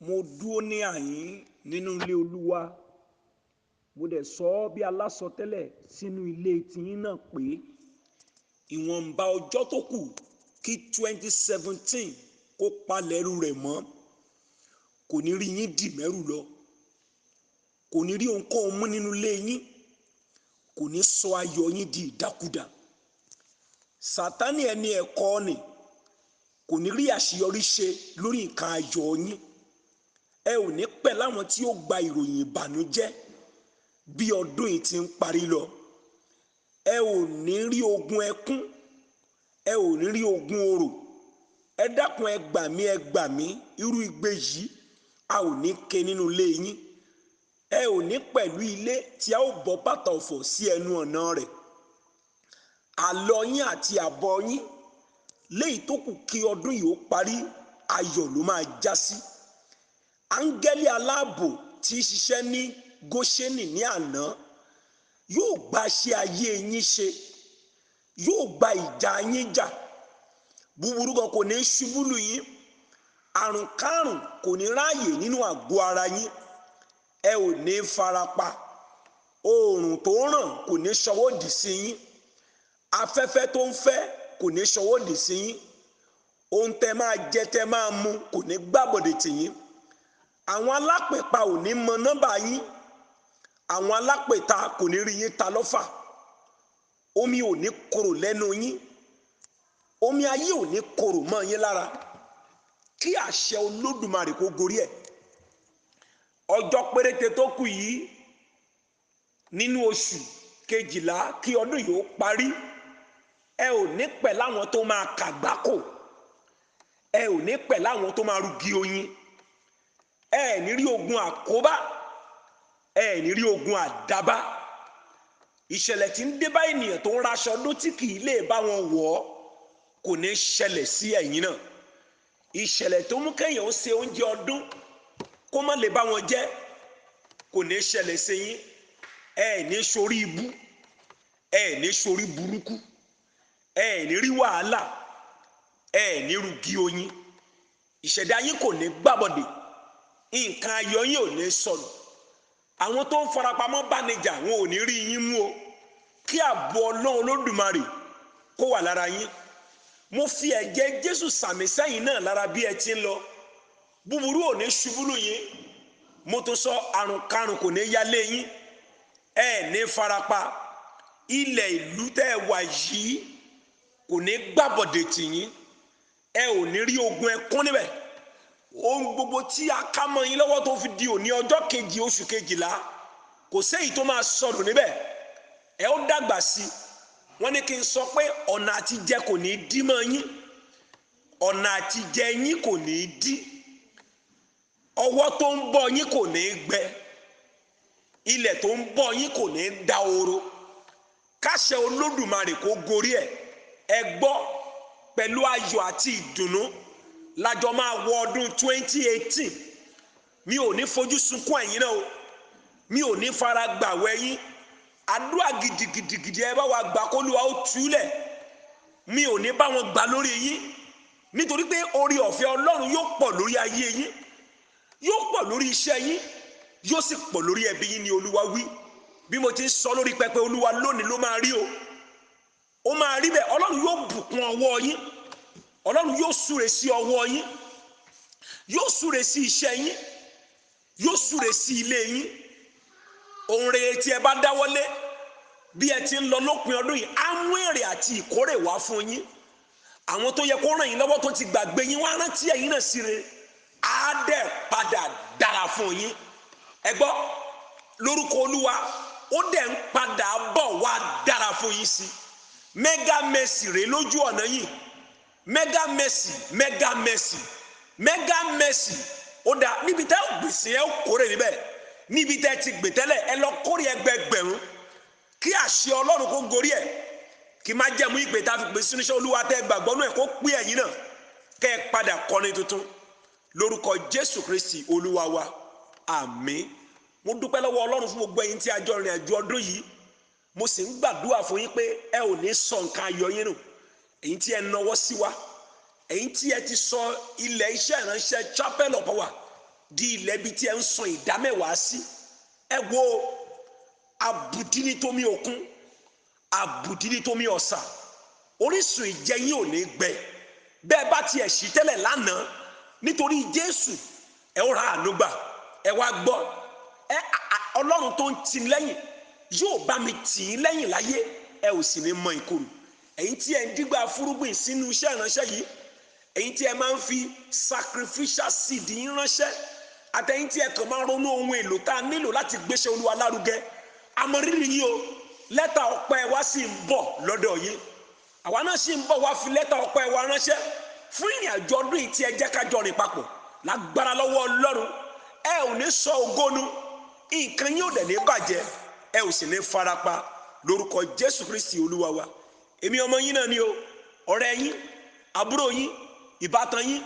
mo dúró ní àyín nínú ilé Olúwa mo dẹ̀ sọ ọ́ bí alásọtẹ́lẹ̀ sínú ilé tiyín náà pé ìwọ̀nba ọjọ́ tó kù kí 2017 kó palẹ̀ ẹrù rẹ̀ mọ́ kò ní rí yín dì mẹ́rù lọ, kò ní rí ohunkóhun mú nínú ilé yín, kò ní sọ ayọ̀ yín di ìdákúdà. Sátánì ẹni ẹ̀kọ́ ni kò ní rí àṣeyọrí ṣe lórí nǹkan ayọ̀ yín. Ẹ ò ní pẹ̀ láwọn tí ó gba ìròyìn ìbànújẹ́ bí ọdún yìí ti ń parí lọ. Ẹ ò ní rí ogun ẹkún, ẹ ò ní rí ogun orò. Ẹ dákun ẹ gbà mí irú igbe yìí a ò ní ké nínú ilé yín. Ẹ ò ní pẹ̀lú ilé tí a ó bọ́ bàtà ọ̀fọ̀ sí ẹnu ọ̀nà rẹ̀. Àlọ yín àti àbọ̀ yín léyìí tó kù kí ọdún yìí ó parí ayọ̀ ló máa já sí. Áńgẹ́lì aláàbò tí í ṣiṣẹ́ ní Góṣẹ́nì ní àná yóò gba iṣẹ́ ayé yín ṣe, yóò gba ìjà yín jà. Búburú kan kò ní ṣubú lù yín, àrùn kárùn kò ní ráàyè nínú àgọ́ ara yín. Ẹ ò ní farapa, oòrùn tó ràn kò ní ṣọwọ́ òdì sí yín, afẹ́fẹ́ tó ń fẹ́ kò ní ṣọwọ́ òdì sí yín, ohun tẹ́ máa jẹ tẹ́ máa mu kò ní gbàbọ̀dè tì yín. Àwọn alápèpa ò ní mọ nọ́mbà yín, àwọn alápèta kò ní rí yín ta lọ́fà. Omi ò ní korò lẹ́nu yín, omi ayé ò ní korò mọ́ yín lára. Kí àṣẹ Olódùmarè kó gorí ẹ̀. Ọjọ́ péréte tó kù yìí nínú oṣù kejìlá kí ọdún yìí ó parí, ẹ ò ní pẹ̀ láwọn tó máa kàgbákò, ẹ ò ní pẹ̀ láwọn tó máa rugi oyin, ẹ ní rí ogun àkóbá, ẹ ní rí ogun àdábá. Ìṣẹ̀lẹ̀ tí ń dé bá ènìyàn tó ń raṣọ ọdún tí kì í lè bá wọn wọ̀ ọ́ kò ní ṣẹlẹ̀ sí ẹ̀yin náà. Ìṣẹ̀lẹ̀ tó mú kéèyàn ó ṣe oúnjẹ ọdún kó má lè bá wọn jẹ kò ní ṣẹlẹ̀ sí yín. Ẹ ní sórí ibú, ẹ ní sórí burúkú, ẹ ní rí wàhálà, ẹ ní rugi oyin. Ìṣẹ̀dá yín kò ní gbàbọ̀dè, nǹkan ayọ̀ yín ò ní sọnù. Àwọn tó ń farapamọ́ bánijà wọn ò ní rí yín mú o. Kí ààbò Ọlọ́run Olódùmarè kó wà lára yín. Mo fi ẹ̀jẹ̀ Jésù sàmì sẹ́yìn náà lára bí ẹ ti ń lọ. Búburú ò ní ṣubú lù yín. Mo tún sọ àrùn kárùn kò ní yálé yín. Ẹ ní farapa. Ilẹ̀ ìlú tẹ́ ẹ wà yìí kò ní gbàbọ̀dè tì yín. Ẹ ò ní rí ogun ẹkún níbẹ̀. Ohun gbogbo tí a ká mọ́ yín lọ́wọ́ tó fi di òní ọjọ́ kejì oṣù kejìlá kò séyìí tó máa sọnù níbẹ̀. Ẹ ó dàgbà sí i. Wọ́n ní kí n sọ pé ọ̀nà àtijẹ kò ní dí mọ́ yín, ọ̀nà àtijẹ yín kò ní dí, ọwọ́ tó ń bọ́ yín kò ní gbẹ, ilẹ̀ tó ń bọ́ yín kò ní dahoro. Káṣẹ Olódùmarè kó gorí ẹ̀. Ẹ gbọ́, pẹ̀lú ayọ̀ àti ìdùnnú lájọ máa wọ ọdún 2018. Mi ò ní fojú sunkún ẹ̀yin náà o, mi ò ní fara gbàwẹ̀ yín. Àdúrà gidigidigidi ẹ bá wa gbà k'Olúwa ó túlẹ̀. Mi ò ní bá wọn gbà lórí yín nítorí pé orí ọ̀fẹ́ Ọlọ́run yóò pọ̀ lórí ayé yín, yóò pọ̀ lórí iṣẹ́ yín, yóò sì pọ̀ lórí ẹbí yín ni Olúwa wí. Bí mo ti ń sọ lórí pẹpẹ Olúwa lónìí ló máa rí o. Ó máa rí bẹ́ẹ̀. Ọlọ́run yóò bùkún ọwọ́ yín, Ọlọ́run yóò súre sí ọwọ́ yín, yóò súre sí iṣẹ́ yín, yóò súre sí ilé yín. Ohun rere tí ẹ bá dáwọ́lé bí ẹ ti ń lọ lópin ọdún yìí á mú èrè àti ìkórè wá fún yín. Àwọn tó yẹ kó ràn yín lọ́wọ́ tó ti gbàgbé yín wá rántí ẹ̀yin náà sí re, á dẹ̀ padà dára fún yín. Ẹ gbọ́, lórúkọ Olúwa ó dẹ̀ ń padà bọ̀ wá dára fún yín sí. Mega mercy rè lójú ọ̀nà yìí, mega mercy, mega mercy, mega mercy. Ó dá níbi tẹ́ ò gbèsè ẹ ó kórè níbẹ̀, níbi tẹ́ ti gbè tẹ́lẹ̀ ẹ lọ kórè ẹgbẹgbẹ̀rún. Kí àṣẹ Ọlọ́run kó gorí ẹ̀, kí má jẹ́mú ìpè tá a fi pè sínú iṣẹ́ Olúwa tẹ́ gbàgbọ́ náà kó pé ẹ̀yin náà kẹ́ ẹ padà kọrin tuntun lórúkọ Jésù Kristi Olúwa wa, àmín. Mo dúpẹ́ lọ́wọ́ Ọlọ́run fún gbogbo ẹ̀yin tí a jọ rìn àjò ọdún yìí. Mo sì ń gbàdúrà fún yín pé ẹ ò ní sọ nǹkan ayọ̀ yín nù. Ẹ̀yin tí ẹ nawọ́ sí wa, ẹ̀yin tí ẹ ti sọ ilẹ̀ iṣẹ́ ìránṣẹ́ Chapel of Power di ilẹ̀ bí tí ẹ ń san ìdámẹ́wàá sí. Ẹ wo àbùdí ní tómi òkun, àbùdí ní tómi ọ̀sà, orísun ìjẹ yín ò ní gbẹ. Bẹ́ẹ̀ bá tiẹ̀ ṣí tẹ́lẹ̀ lánàá nítorí Jésù ẹ ó ra àánú gbà. Ẹ wá gbọ́, Ọlọ́run tó ń tì lẹ́yìn yóò bá mi tì í lẹ́yìn láyé, ẹ ò sì ní mọ ìkorò. Ẹ̀yin tí ẹ ń dígbà fúrúgbìn sínú iṣẹ́ ìránṣẹ́ yìí, ẹ̀yin tí ẹ máa ń fi sacrificial seed yín ránṣẹ́, àtẹ̀yin tí ẹ kàn máa ronú ohun èlò tá a nílò láti gbéṣẹ́ Olúwa lárugẹ, àmọ̀rírì yìí o. Lẹ́tà ọpẹ́ wa sì ń bọ̀ lọ́dọ̀ yín. Àwa náà sì ń bọ̀ wá fi lẹ́tà ọpẹ́ wa ránṣẹ́ fún ìrìn àjò ọdún yìí tí ẹ jẹ́ ká jọ rìn papọ̀ lágbára lọ́wọ́ Ọlọ́run. Ẹ ò ní sọ ògo nù, nǹkan yín ò dẹ̀ ní bàjẹ́, ẹ ò sì ní farapa lórúkọ Jésù Kristi Olúwa wa. Èmi ọmọ yín náà ni o, ọ̀rẹ́ yín, àbúrò yín, ìbátan yín,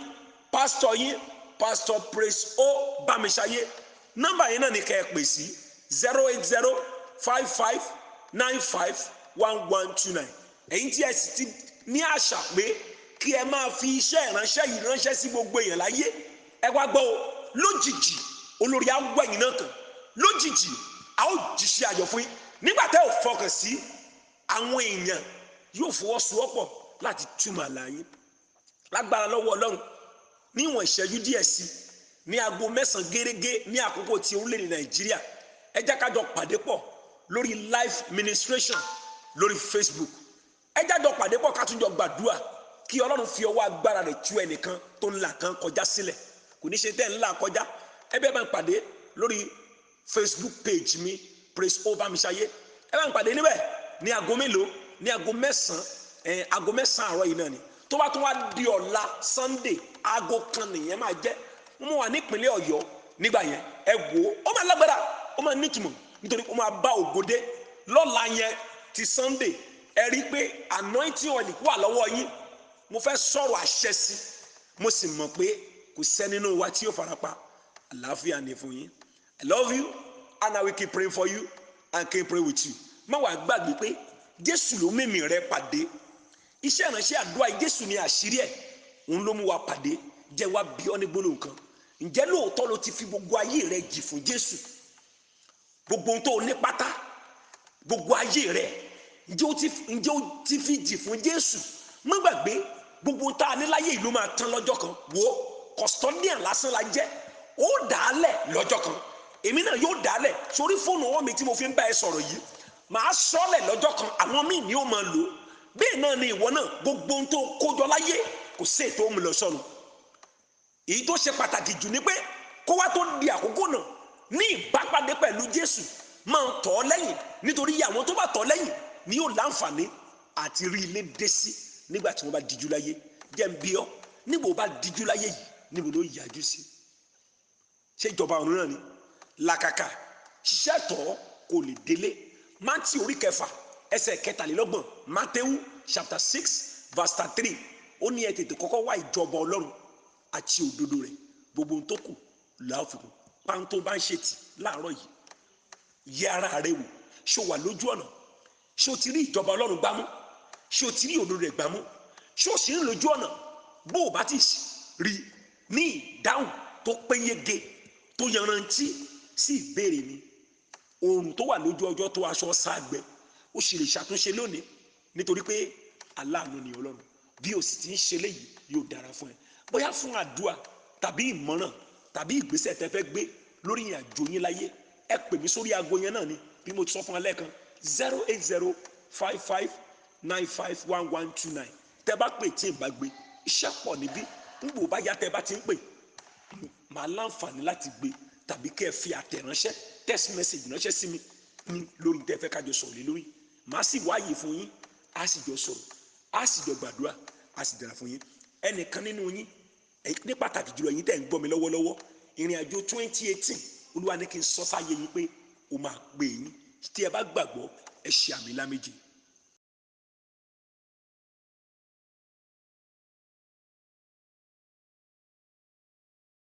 pásítọ̀ yín, Pastor Praise O Bámiṣayé. Nọ́mbà yín náà ni kẹ́ ẹ pè sí 08055951129. Ẹ̀yin tí ẹ sì ti ní àṣà pé kí ẹ máa fi iṣẹ́ ìránṣẹ́ yìí ránṣẹ́ sí gbogbo èèyàn láyé, ẹ wá gbọ́ o, lójijì olórí á wọ ẹ̀yin náà kàn, lójijì a ó jíṣẹ́ ayọ̀ fún yín. Nígbà tẹ́ ò fọkàn sí, àwọn èèyàn yóò fọwọ́sowọ́pọ̀ láti túmọ̀ àlá yín lágbára lọ́wọ́ Ọlọ́run. Níwọ̀n ìṣẹ́jú díẹ̀ sí ní aago 9 gẹ́gẹ́ ní àkókò tí orílẹ̀-èdè Nàìjíríà, ẹ jẹ́ ká jọ pàdé pọ̀ lórí live ministration lórí Facebook. Ẹ jẹ́ jọ pàdé pọ̀ ká tún jọ gbàdúrà kí Ọlọ́run fi ọwọ́ agbára rẹ̀ tú ẹnìkan tó ń là kan kọjá sílẹ̀. Kò ní ṣe tẹ́ ń là kọjá. Ẹ bẹ́ẹ̀ bá ń pàdé lórí Facebook page mi Praise O Bámiṣayé. Ẹ bá ń pàdé níbẹ̀ ní aago mélòó? Ní aago 9 àárọ̀ yìí náà ni. Tó bá tún wá di ọ̀la Sunday aago 1 nìyẹn máa jẹ́. Mo wà nípínlẹ̀ Ọ̀yọ́ nígbà yẹn. Ẹ wò ó máa lágbára, ó máa nítumọ̀ nítorí ó máa bá ògòdé lọ́la yẹn ti Sunday. Ẹ rí i pé anointing oil wà lọ́wọ́ yín. Mo fẹ́ sọ̀rọ̀ àṣẹ sí, mo sì mọ̀ pé kò sẹ́ni nínú wa tí yóò farapa. Àlàáfíà ni fún yín. I love you and I will keep praying for you and keep praying with you. Má wàá gbàgbé pé Jésù ló mímì rẹ pàdé. Iṣẹ́ ìránṣẹ́ àdúrà Jésù ni àṣírí ẹ̀. Òun ló mú wa pàdé. Jẹ́ wá bí ọ́ ní gbólóhùn kan. Ǹjẹ́ lóòótọ́ ló ti fi gbogbo ayé rẹ jì fún Jésù? Gbogbo ohun tó o ní pátá, gbogbo ayé rẹ, ǹjẹ́ o ti fi jì fún Jésù? Má gbàgbé gbogbo tá a ní láyé yìí ló máa tán lọ́jọ́ kan. Wo custodian lásán la jẹ́. Ó dàálẹ̀ lọ́jọ́ kan. Èmi náà yóò dàálẹ̀ sórí fóònù ọwọ́ mi tí mo fi ń bá ẹ sọ̀rọ̀ yìí. Màá sọ́lẹ̀ lọ́jọ́ kan, àwọn míì ni ó máa lò. Bẹ́ẹ̀ náà ni ìwọ náà, gbogbo ohun tó kójọ láyé kò sí ètò òun lọ sọ́nù. Èyí tó ṣe pàtàkì jù ni pé kó wá tó di àkókò náà ní ìbápàdé pẹ̀lú Jésù máa tọ̀ ọ́ lẹ́yìn, nítorí àwọn tó bá tọ̀ ọ́ lẹ́yìn ni yóò láǹfààní àti rí ilé dé sí nígbà tí wọ́n bá díjú láyé. Jẹ́ ń bi ọ́, níbo bá díjú láyé yìí níbo ló yájú sí? Ṣé ìjọba ọ̀run náà ni? Làkàkà ṣiṣẹ́ tọ̀ kò lè délé. Mátíù orí 6 ẹsẹ̀ 23, Matthew chapter 6 verse 3. Ó ní ẹ tètè kọ́kọ́ wá ìjọba Ọlọ́run àti òdodo rẹ̀, gbogbo ohun tó kù la ó fi kún. Pàǹtó bá ń ṣe tì láàárọ̀ yìí, yẹ ara rẹ wò. Ṣé o wà lójú ọ̀nà? Ṣé o ti rí ìjọba Ọlọ́run gbámú? Ṣé o ti rí òdodo rẹ̀ gbámú? Ṣé o sì ń lójú ọ̀nà? Bó o bá ti rí ní ìdáhùn tó péyege tó yanrantí sí ìbéèrè mi, oòrùn tó wà lójú ọjọ́ tó aṣọ sáàgbẹ, ó sì lè ṣàtúnṣe lónìí nítorí pé aláàánú ni Ọlọ́run. Bí o sì ti ń ṣe léyìí yóò dára fún ẹ. Bóyá fún àdúrà tàbí ìmọ̀ràn tàbí ìgbésẹ̀ tẹ́ fẹ́ gbé lórí ìrìn àjò yín láyé, ẹ pè mí sórí aago yẹn náà ni bí mo ti sọ fún alẹ́ kan 08055951129. Tẹ́ bá pè tí ì bá gbé, iṣẹ́ pọ̀ níbí. Nígbò bá yá tẹ́ bá ti ń pè, màá láǹfààní láti gbé tàbí kẹ́ ẹ fi àtẹ̀ránṣẹ́ text message ránṣẹ́ sí mi ní lórí tẹ́ fẹ́ kájọ sọ̀rọ̀ lé lórí. Màá sì wáyé fún yín, á sì jọ sọ̀rọ̀, á sì jọ gbàdúrà, á sì dára fún yín. Ẹnìkan nínú yín ní pàtàkì jùlọ yín tẹ́ ń gbọ́ mi lọ́wọ́lọ́wọ́, ìrìn àjò 2018 Olúwa ní kí n sọ sáyé yín pé ó máa gbé yín. Tí ẹ bá gbàgbọ́, ẹ ṣe àmì ńlá méje.